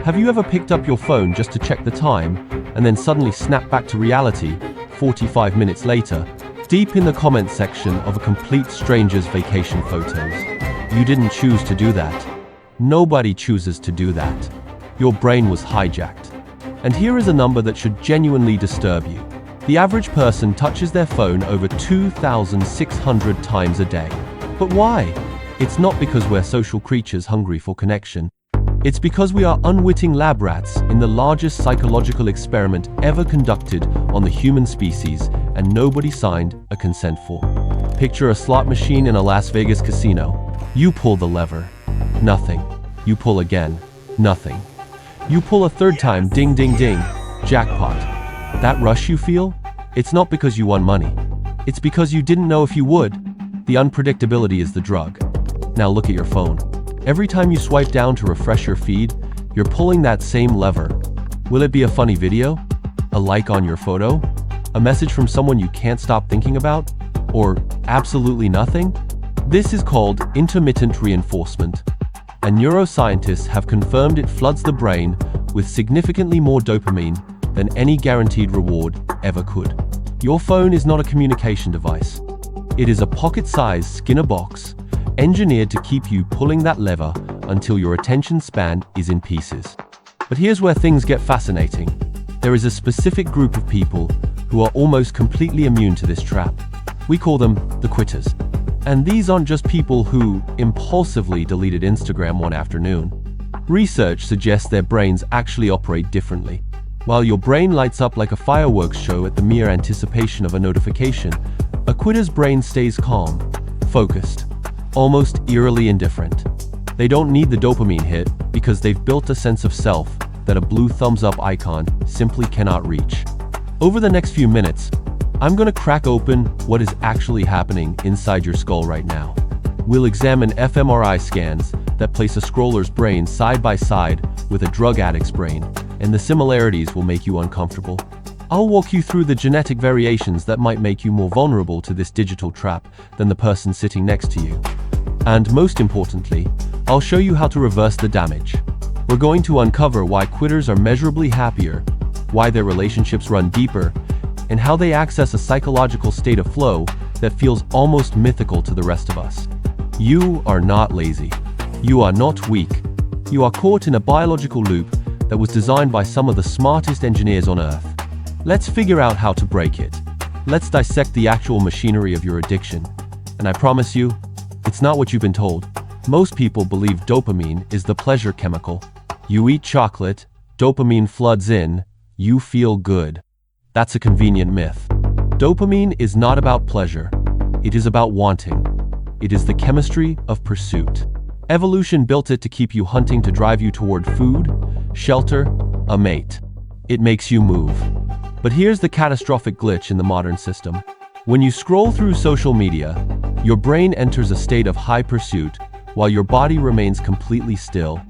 Have you ever picked up your phone just to check the time, and then suddenly snap back to reality 45 minutes later, deep in the comment section of a complete stranger's vacation photos? You didn't choose to do that. Nobody chooses to do that. Your brain was hijacked. And here is a number that should genuinely disturb you. The average person touches their phone over 2,600 times a day. But why? It's not because we're social creatures hungry for connection. It's because we are unwitting lab rats in the largest psychological experiment ever conducted on the human species, and nobody signed a consent form. Picture a slot machine in a Las Vegas casino. You pull the lever. Nothing. You pull again. Nothing. You pull a third time, ding ding ding, jackpot. That rush you feel? It's not because you won money. It's because you didn't know if you would. The unpredictability is the drug. Now look at your phone. Every time you swipe down to refresh your feed, you're pulling that same lever. Will it be a funny video? A like on your photo? A message from someone you can't stop thinking about? Or absolutely nothing? This is called intermittent reinforcement. And neuroscientists have confirmed it floods the brain with significantly more dopamine than any guaranteed reward ever could. Your phone is not a communication device. It is a pocket-sized Skinner box, engineered to keep you pulling that lever until your attention span is in pieces. But here's where things get fascinating. There is a specific group of people who are almost completely immune to this trap. We call them the quitters. And these aren't just people who impulsively deleted Instagram one afternoon. Research suggests their brains actually operate differently. While your brain lights up like a fireworks show at the mere anticipation of a notification, a quitter's brain stays calm, focused, almost eerily indifferent. They don't need the dopamine hit because they've built a sense of self that a blue thumbs up icon simply cannot reach. Over the next few minutes, I'm going to crack open what is actually happening inside your skull right now. We'll examine fMRI scans that place a scroller's brain side by side with a drug addict's brain, and the similarities will make you uncomfortable. I'll walk you through the genetic variations that might make you more vulnerable to this digital trap than the person sitting next to you. And most importantly, I'll show you how to reverse the damage. We're going to uncover why quitters are measurably happier, why their relationships run deeper, and how they access a psychological state of flow that feels almost mythical to the rest of us. You are not lazy. You are not weak. You are caught in a biological loop that was designed by some of the smartest engineers on Earth. Let's figure out how to break it. Let's dissect the actual machinery of your addiction. And I promise you, it's not what you've been told. Most people believe dopamine is the pleasure chemical. You eat chocolate, dopamine floods in, you feel good. That's a convenient myth. Dopamine is not about pleasure. It is about wanting. It is the chemistry of pursuit. Evolution built it to keep you hunting, to drive you toward food, shelter, a mate. It makes you move. But here's the catastrophic glitch in the modern system. When you scroll through social media, your brain enters a state of high pursuit while your body remains completely still.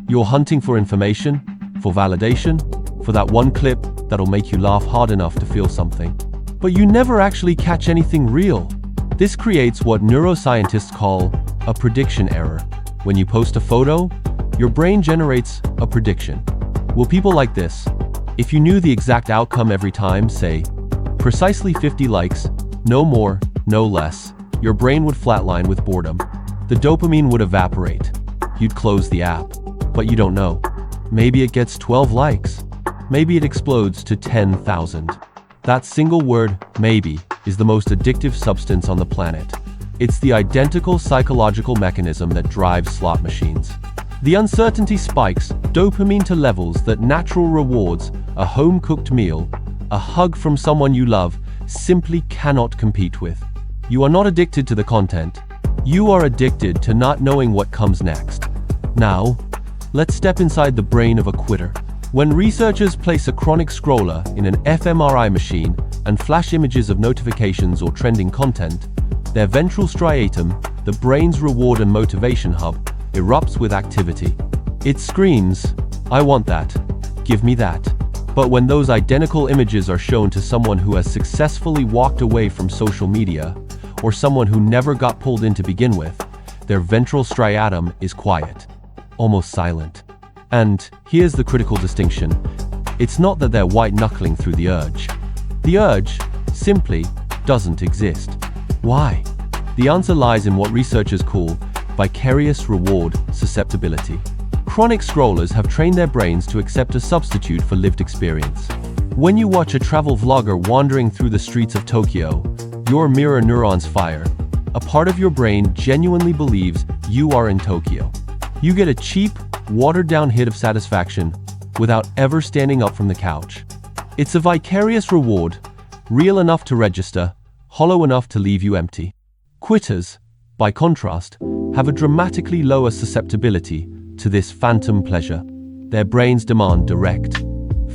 You're hunting for information, for validation, for that one clip that'll make you laugh hard enough to feel something. But you never actually catch anything real. This creates what neuroscientists call a prediction error. When you post a photo, your brain generates a prediction. Will people like this? If you knew the exact outcome every time, say, precisely 50 likes, no more, no less, your brain would flatline with boredom. The dopamine would evaporate. You'd close the app. But you don't know. Maybe it gets 12 likes. Maybe it explodes to 10,000. That single word, maybe, is the most addictive substance on the planet. It's the identical psychological mechanism that drives slot machines. The uncertainty spikes dopamine to levels that natural rewards, a home-cooked meal, a hug from someone you love, simply cannot compete with. You are not addicted to the content. You are addicted to not knowing what comes next. Now, let's step inside the brain of a quitter. When researchers place a chronic scroller in an fMRI machine and flash images of notifications or trending content, their ventral striatum, the brain's reward and motivation hub, erupts with activity. It screams, "I want that. Give me that." But when those identical images are shown to someone who has successfully walked away from social media, or someone who never got pulled in to begin with, their ventral striatum is quiet, almost silent. And here's the critical distinction. It's not that they're white-knuckling through the urge. The urge simply doesn't exist. Why? The answer lies in what researchers call Vicarious Reward Susceptibility. Chronic scrollers have trained their brains to accept a substitute for lived experience. When you watch a travel vlogger wandering through the streets of Tokyo, your mirror neurons fire. A part of your brain genuinely believes you are in Tokyo. You get a cheap, watered-down hit of satisfaction without ever standing up from the couch. It's a vicarious reward, real enough to register, hollow enough to leave you empty. Quitters, by contrast, have a dramatically lower susceptibility to this phantom pleasure. Their brains demand direct,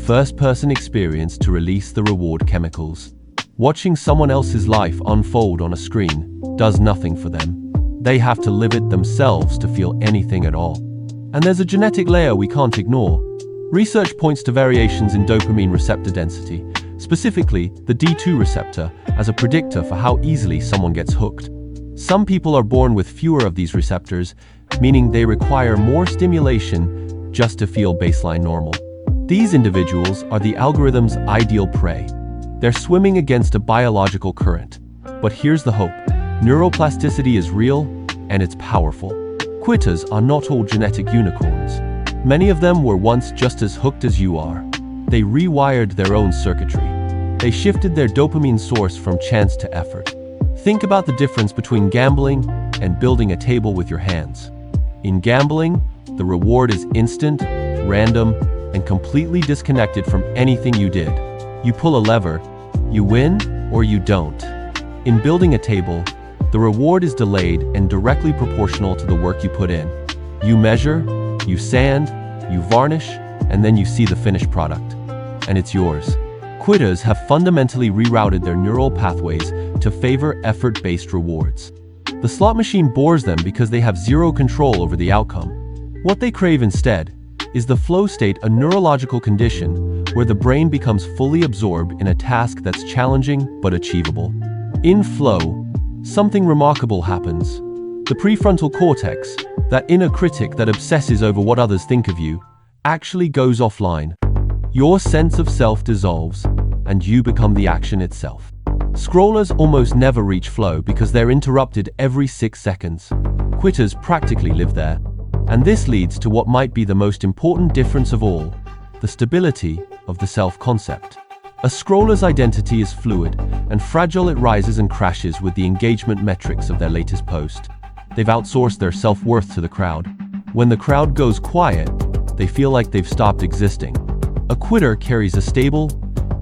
first-person experience to release the reward chemicals. Watching someone else's life unfold on a screen does nothing for them. They have to live it themselves to feel anything at all. And there's a genetic layer we can't ignore. Research points to variations in dopamine receptor density, specifically the D2 receptor, as a predictor for how easily someone gets hooked. Some people are born with fewer of these receptors, meaning they require more stimulation just to feel baseline normal. These individuals are the algorithm's ideal prey. They're swimming against a biological current. But here's the hope. Neuroplasticity is real, and it's powerful. Quitters are not all genetic unicorns. Many of them were once just as hooked as you are. They rewired their own circuitry. They shifted their dopamine source from chance to effort. Think about the difference between gambling and building a table with your hands. In gambling, the reward is instant, random, and completely disconnected from anything you did. You pull a lever, you win or you don't. In building a table, the reward is delayed and directly proportional to the work you put in. You measure, you sand, you varnish, and then you see the finished product. And it's yours. Quitters have fundamentally rerouted their neural pathways to favor effort-based rewards. The slot machine bores them because they have zero control over the outcome. What they crave instead is the flow state, a neurological condition where the brain becomes fully absorbed in a task that's challenging but achievable. In flow, something remarkable happens. The prefrontal cortex, that inner critic that obsesses over what others think of you, actually goes offline. Your sense of self dissolves, and you become the action itself. Scrollers almost never reach flow because they're interrupted every 6 seconds. Quitters practically live there. And this leads to what might be the most important difference of all, the stability of the self-concept. A scroller's identity is fluid and fragile. It rises and crashes with the engagement metrics of their latest post. They've outsourced their self-worth to the crowd. When the crowd goes quiet, they feel like they've stopped existing. A quitter carries a stable,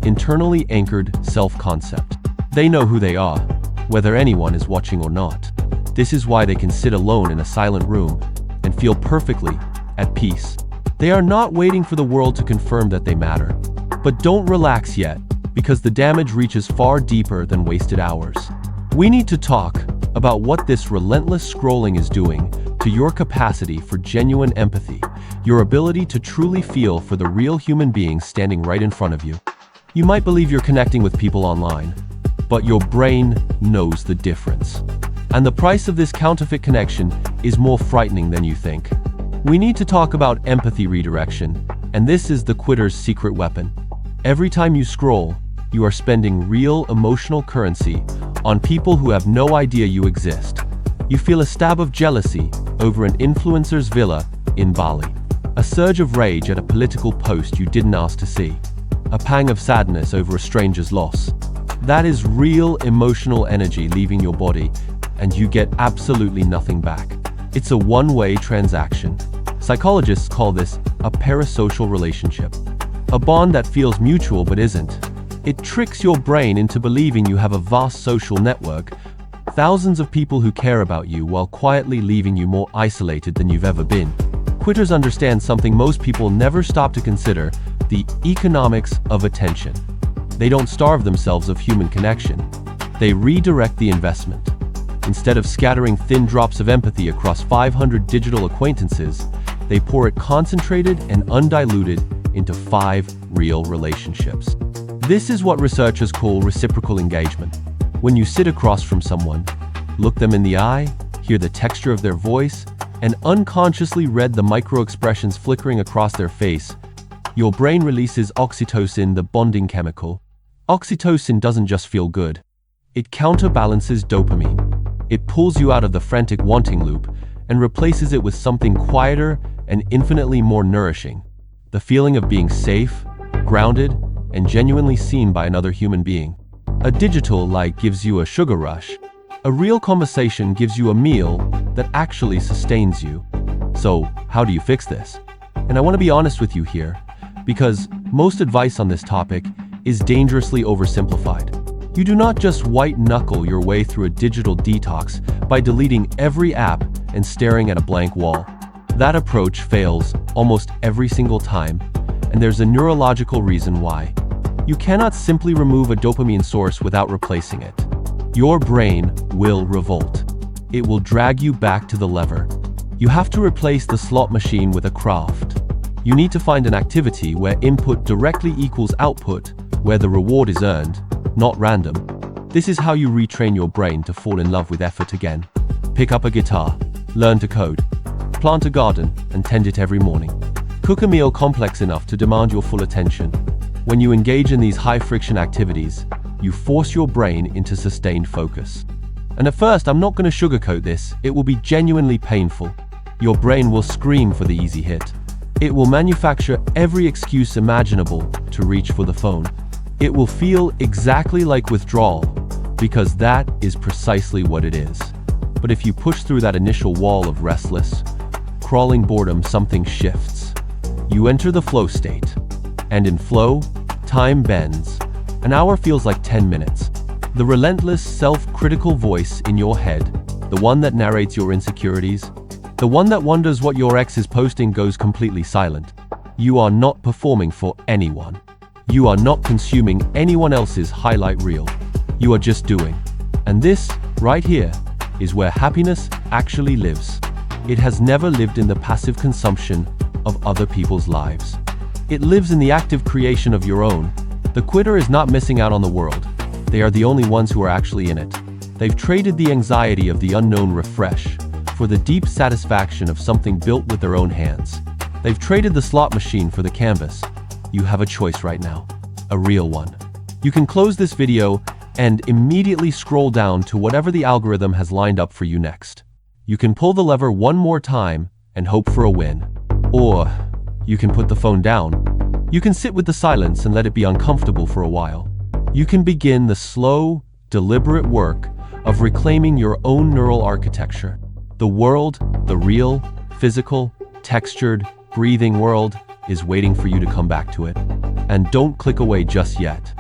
internally anchored self-concept. They know who they are, whether anyone is watching or not. This is why they can sit alone in a silent room and feel perfectly at peace. They are not waiting for the world to confirm that they matter. But don't relax yet, because the damage reaches far deeper than wasted hours. We need to talk about what this relentless scrolling is doing to your capacity for genuine empathy, your ability to truly feel for the real human beings standing right in front of you. You might believe you're connecting with people online, but your brain knows the difference. And the price of this counterfeit connection is more frightening than you think. We need to talk about empathy redirection, and this is the quitter's secret weapon. Every time you scroll, you are spending real emotional currency on people who have no idea you exist. You feel a stab of jealousy over an influencer's villa in Bali, a surge of rage at a political post you didn't ask to see, a pang of sadness over a stranger's loss. That is real emotional energy leaving your body, and you get absolutely nothing back. It's a one-way transaction. Psychologists call this a parasocial relationship, a bond that feels mutual but isn't. It tricks your brain into believing you have a vast social network, thousands of people who care about you, while quietly leaving you more isolated than you've ever been. Quitters understand something most people never stop to consider: the economics of attention. They don't starve themselves of human connection. They redirect the investment. Instead of scattering thin drops of empathy across 500 digital acquaintances, they pour it concentrated and undiluted into 5 real relationships. This is what researchers call reciprocal engagement. When you sit across from someone, look them in the eye, hear the texture of their voice, and unconsciously read the micro-expressions flickering across their face, your brain releases oxytocin, the bonding chemical. Oxytocin doesn't just feel good. It counterbalances dopamine. It pulls you out of the frantic wanting loop and replaces it with something quieter and infinitely more nourishing. The feeling of being safe, grounded, and genuinely seen by another human being. A digital like gives you a sugar rush. A real conversation gives you a meal that actually sustains you. So, how do you fix this? And I want to be honest with you here, because most advice on this topic is dangerously oversimplified. You do not just white-knuckle your way through a digital detox by deleting every app and staring at a blank wall. That approach fails almost every single time, and there's a neurological reason why. You cannot simply remove a dopamine source without replacing it. Your brain will revolt. It will drag you back to the lever. You have to replace the slot machine with a craft. You need to find an activity where input directly equals output, where the reward is earned, not random. This is how you retrain your brain to fall in love with effort again. Pick up a guitar, learn to code, plant a garden, and tend it every morning. Cook a meal complex enough to demand your full attention. When you engage in these high-friction activities, you force your brain into sustained focus. And at first, I'm not going to sugarcoat this, it will be genuinely painful. Your brain will scream for the easy hit. It will manufacture every excuse imaginable to reach for the phone. It will feel exactly like withdrawal, because that is precisely what it is. But if you push through that initial wall of restless, crawling boredom, something shifts. You enter the flow state. And in flow, time bends. An hour feels like 10 minutes. The relentless, self-critical voice in your head, the one that narrates your insecurities, the one that wonders what your ex is posting, goes completely silent. You are not performing for anyone. You are not consuming anyone else's highlight reel. You are just doing. And this, right here, is where happiness actually lives. It has never lived in the passive consumption of other people's lives. It lives in the active creation of your own. The quitter is not missing out on the world. They are the only ones who are actually in it. They've traded the anxiety of the unknown refresh for the deep satisfaction of something built with their own hands. They've traded the slot machine for the canvas. You have a choice right now, a real one. You can close this video and immediately scroll down to whatever the algorithm has lined up for you next. You can pull the lever one more time and hope for a win. Or you can put the phone down. You can sit with the silence and let it be uncomfortable for a while. You can begin the slow, deliberate work of reclaiming your own neural architecture. The world, the real, physical, textured, breathing world, is waiting for you to come back to it. And don't click away just yet.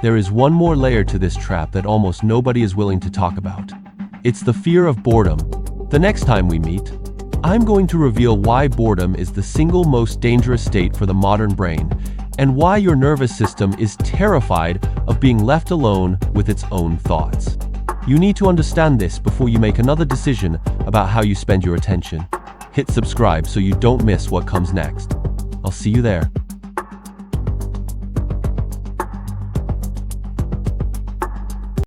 There is one more layer to this trap that almost nobody is willing to talk about. It's the fear of boredom. The next time we meet, I'm going to reveal why boredom is the single most dangerous state for the modern brain, and why your nervous system is terrified of being left alone with its own thoughts. You need to understand this before you make another decision about how you spend your attention. Hit subscribe so you don't miss what comes next. I'll see you there.